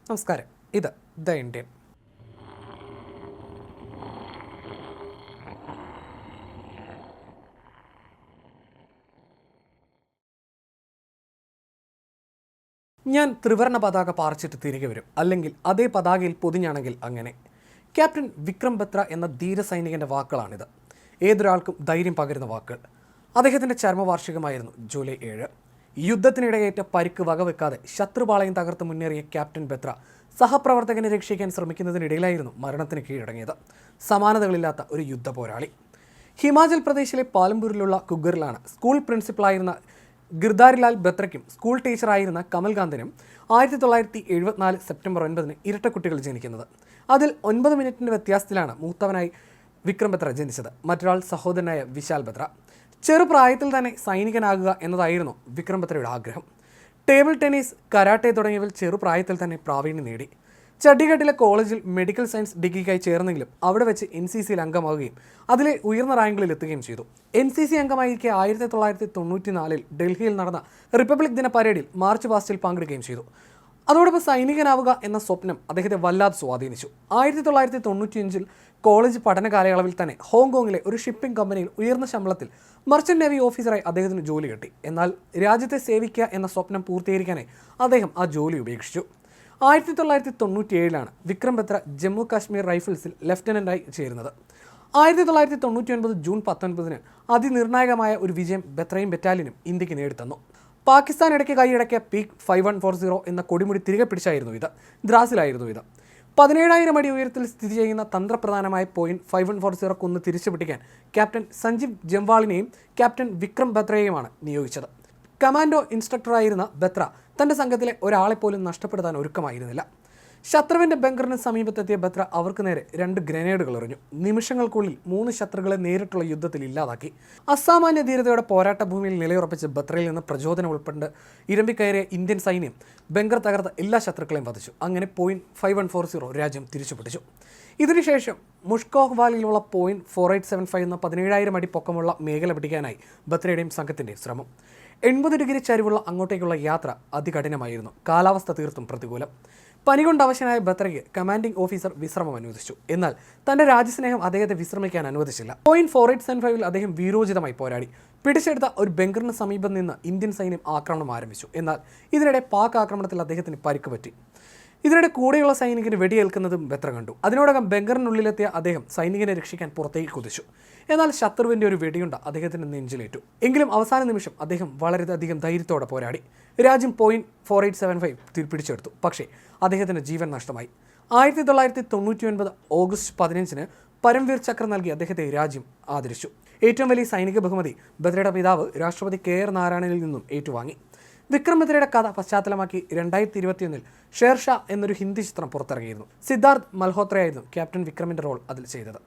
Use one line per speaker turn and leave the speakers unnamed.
നമസ്കാരം. ഇത് the Indian. ഞാൻ ത്രിവർണ പതാക പാറിച്ചിട്ട് തിരികെ വരും, അല്ലെങ്കിൽ അതേ പതാകയിൽ പൊതിഞ്ഞാണെങ്കിൽ അങ്ങനെ. ക്യാപ്റ്റൻ വിക്രം ബത്ര എന്ന ധീര സൈനികൻ്റെ വാക്കുകളാണിത്. ഏതൊരാൾക്കും ധൈര്യം പകരുന്ന വാക്കുകൾ. അദ്ദേഹത്തിൻ്റെ ചരമവാർഷികമായിരുന്നു ജൂലൈ 7. യുദ്ധത്തിനിടയേറ്റ പരിക്ക് വകവെക്കാതെ ശത്രുപാളയം തകർത്ത് മുന്നേറിയ ക്യാപ്റ്റൻ ബത്ര സഹപ്രവർത്തകനെ രക്ഷിക്കാൻ ശ്രമിക്കുന്നതിനിടയിലായിരുന്നു മരണത്തിന് കീഴടങ്ങിയത്. സമാനതകളില്ലാത്ത ഒരു യുദ്ധ പോരാളി. ഹിമാചൽ പ്രദേശിലെ പാലംപൂരിലുള്ള കുഗ്ഗറിലാണ് സ്കൂൾ പ്രിൻസിപ്പളായിരുന്ന ഗിർദാരിലാൽ ബത്രയ്ക്കും സ്കൂൾ ടീച്ചറായിരുന്ന കമൽകാന്തിനും 1974 സെപ്റ്റംബർ 9 ഇരട്ട കുട്ടികൾ ജനിക്കുന്നത്. അതിൽ 9 മിനിറ്റിൻ്റെ വ്യത്യാസത്തിലാണ് മൂത്തവനായി വിക്രം ബത്ര ജനിച്ചത്. മറ്റൊരാൾ സഹോദരനായ വിശാൽ ബത്ര. ചെറുപ്രായത്തിൽ തന്നെ സൈനികനാകുക എന്നതായിരുന്നു വിക്രം ബത്രയുടെ ആഗ്രഹം. ടേബിൾ ടെന്നീസ്, കരാട്ടെ തുടങ്ങിയവയിൽ ചെറുപ്രായത്തിൽ തന്നെ പ്രാവീണ്യം നേടി. ചണ്ഡീഗഡിലെ കോളേജിൽ മെഡിക്കൽ സയൻസ് ഡിഗ്രിക്കായി ചേർന്നെങ്കിലും അവിടെ വെച്ച് NCCയിൽ അംഗമാവുകയും അതിലെ ഉയർന്ന റാങ്കുകളിൽ എത്തുകയും ചെയ്തു. NCC അംഗമായിരിക്കെ 1994 ഡൽഹിയിൽ നടന്ന റിപ്പബ്ലിക് ദിന പരേഡിൽ മാർച്ച് പാസ്റ്റിൽ പങ്കെടുക്കുകയും ചെയ്തു. അതോടൊപ്പം സൈനികനാവുക എന്ന സ്വപ്നം അദ്ദേഹത്തെ വല്ലാതെ സ്വാധീനിച്ചു. 1995 കോളേജ് പഠന കാലയളവിൽ തന്നെ ഹോങ്കോങ്ങിലെ ഒരു ഷിപ്പിംഗ് കമ്പനിയിൽ ഉയർന്ന ശമ്പളത്തിൽ മർച്ചന്റ് നേവി ഓഫീസറായി അദ്ദേഹത്തിന് ജോലി കിട്ടി. എന്നാൽ രാജ്യത്തെ സേവിക്കുക എന്ന സ്വപ്നം പൂർത്തീകരിക്കാനായി അദ്ദേഹം ആ ജോലി ഉപേക്ഷിച്ചു. 1997 വിക്രം ബത്ര ജമ്മു കാശ്മീർ റൈഫിൾസിൽ ലെഫ്റ്റനൻ്റായി ചേരുന്നത്. 1999 ജൂൺ 19 അതിനിർണായകമായ ഒരു വിജയം ബത്രയും ബറ്റാലിയനും ഇന്ത്യക്ക് നേടിത്തന്നു. പാകിസ്ഥാൻ ഇടയ്ക്ക് കൈയടക്കിയ പീക്ക് 5140 എന്ന കൊടിമുടി തിരികെ പിടിച്ചായിരുന്നു ഇത്. ദ്രാസിലായിരുന്നു ഇത്. 17,000 അടി ഉയരത്തിൽ സ്ഥിതി ചെയ്യുന്ന തന്ത്രപ്രധാനമായ പോയിന്റ് 5140 കുന്ന് തിരിച്ചുപിടിക്കാൻ ക്യാപ്റ്റൻ സഞ്ജീവ് ജംവാളിനെയും ക്യാപ്റ്റൻ വിക്രം ബത്രയെയുമാണ് നിയോഗിച്ചത്. കമാൻഡോ ഇൻസ്ട്രക്ടറായിരുന്ന ബത്ര തൻ്റെ സംഘത്തിലെ ഒരാളെപ്പോലും നഷ്ടപ്പെടുത്താൻ ഒരുക്കമായിരുന്നില്ല. ശത്രുവിൻ്റെ ബങ്കറിന് സമീപത്തെത്തിയ ബത്ര അവർക്ക് നേരെ 2 ഗ്രനേഡുകൾ എറിഞ്ഞു. നിമിഷങ്ങൾക്കുള്ളിൽ 3 ശത്രുക്കളെ നേരിട്ടുള്ള യുദ്ധത്തിൽ ഇല്ലാതാക്കി. അസാമാന്യ ധീരതയോടെ പോരാട്ട ഭൂമിയിൽ നിലയുറപ്പിച്ച ബത്രയിൽ നിന്ന് പ്രചോദനം ഉൾപ്പെട്ട് ഇരമ്പിക്കയറിയ ഇന്ത്യൻ സൈന്യം ബങ്കർ തകർത്ത എല്ലാ ശത്രുക്കളെയും വധിച്ചു. അങ്ങനെ പോയിന്റ് 5140 രാജ്യം തിരിച്ചുപിടിച്ചു. ഇതിനുശേഷം മുഷ്കോഹ് വാലിയിലുള്ള പോയിന്റ് 4875 എന്ന 17,000 അടി പൊക്കമുള്ള മേഖല പിടിക്കാനായി ബത്രയുടെയും സംഘത്തിൻ്റെയും ശ്രമം. 80 ഡിഗ്രി ചരിവുള്ള അങ്ങോട്ടേക്കുള്ള യാത്ര അതികഠിനമായിരുന്നു. കാലാവസ്ഥ തീർത്തും പ്രതികൂലം. പനി കൊണ്ട് അവശനായ ബത്രയ്ക്ക് കമാൻഡിംഗ് ഓഫീസർ വിശ്രമം അനുവദിച്ചു. എന്നാൽ തൻ്റെ രാജ്യസ്നേഹം അദ്ദേഹത്തെ വിശ്രമിക്കാൻ അനുവദിച്ചില്ല. പോയിന്റ് 4875 അദ്ദേഹം വീരോചിതമായി പോരാടി. പിടിച്ചെടുത്ത ഒരു ബങ്കറിന് സമീപം നിന്ന് ഇന്ത്യൻ സൈന്യം ആക്രമണം ആരംഭിച്ചു. എന്നാൽ ഇതിനിടെ പാക് ആക്രമണത്തിൽ അദ്ദേഹത്തിന് പരിക്ക് പറ്റി. ഇതിനിടെ കൂടെയുള്ള സൈനികന് വെടിയേൽക്കുന്നതും ബത്ര കണ്ടു. അതിനോടകം ബങ്കറിനുള്ളിലെത്തിയ അദ്ദേഹം സൈനികനെ രക്ഷിക്കാൻ പുറത്തേക്ക് കുതിച്ചു. എന്നാൽ ശത്രുവിൻ്റെ ഒരു വെടിയുണ്ട അദ്ദേഹത്തിന് നെഞ്ചിലേറ്റു. എങ്കിലും അവസാന നിമിഷം അദ്ദേഹം വളരെയധികം ധൈര്യത്തോടെ പോരാടി. രാജ്യം പോയിന്റ് 4875 പിടിച്ചെടുത്തു. പക്ഷേ അദ്ദേഹത്തിന് ജീവൻ നഷ്ടമായി. 1999 ഓഗസ്റ്റ് 15 പരംവീർ ചക്ര നൽകി അദ്ദേഹത്തെ രാജ്യം ആദരിച്ചു. ഏറ്റവും വലിയ സൈനിക ബഹുമതി ബത്രയുടെ പിതാവ് രാഷ്ട്രപതി KR നാരായണനിൽ നിന്നും ഏറ്റുവാങ്ങി. വിക്രം ബത്രയുടെ കഥ പശ്ചാത്തലമാക്കി 2021 ഷേർഷാ എന്നൊരു ഹിന്ദി ചിത്രം പുറത്തിറങ്ങിയിരുന്നു. സിദ്ധാർത്ഥ് മൽഹോത്രയായിരുന്നു ക്യാപ്റ്റൻ വിക്രമിൻ്റെ റോൾ അതിൽ ചെയ്തത്.